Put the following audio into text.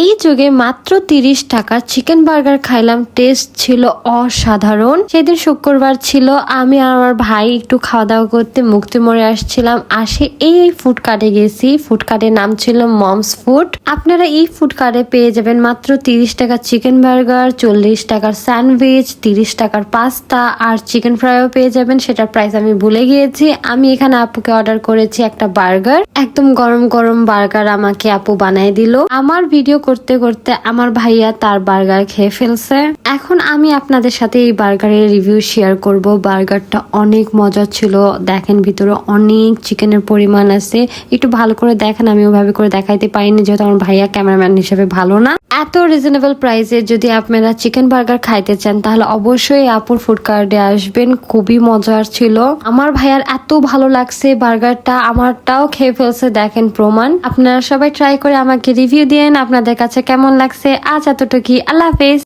এই যুগে মাত্র 30 টাকা চিকেন বার্গার খাইলাম, টেস্ট ছিল অসাধারণ। সেদিন শুক্রবার ছিল, আমি আর আমার ভাই একটু খাওয়া দাওয়া করতে মুক্তি মোড়ে আসছিলাম। এই ফুড কার্টে গেছি। ফুড কার্টের নাম ছিল মমস ফুড। আপনারা এই ফুড কার্টে পেয়ে যাবেন মাত্র 30 টাকা চিকেন বার্গার, 40 টাকার স্যান্ডউইচ, 30 টাকার পাস্তা আর চিকেন ফ্রাইও পেয়ে যাবেন। সেটার প্রাইস আমি ভুলে গিয়েছি। আমি এখানে আপুকে অর্ডার করেছি একটা বার্গার। একদম গরম গরম বার্গার আমাকে আপু বানাই দিল। আমার ভিডিও করতে করতে আমার ভাইয়া তার বার্গার খেয়ে ফেলছে। এখন আমি আপনাদের সাথে এই বার্গারের রিভিউ শেয়ার করব। বার্গারটা অনেক মজা ছিল। দেখেন ভিতরে অনেক চিকেনের পরিমাণ আছে। একটু ভালো করে দেখেন, আমি ওভাবে করে দেখাইতে পারিনি যেহেতু আমার ভাইয়া ক্যামেরাম্যান হিসেবে ভালো না। এত রিজনেবল প্রাইসে যদি আপনারা চিকেন বার্গার খাইতে চান তাহলে অবশ্যই আপুর ফুড কার্টে আসবেন। খুবই মজার ছিল। আমার ভাইয়ার এত ভালো লাগছে বার্গারটা, আমারটাও খেয়ে ফেলছে। দেখেন প্রমাণ। আপনারা সবাই ট্রাই করে আমাকে রিভিউ দিয়েন আপনাদের কাছে কেমন লাগছে। আজ এতটুকুই, আল্লাহ হাফেজ।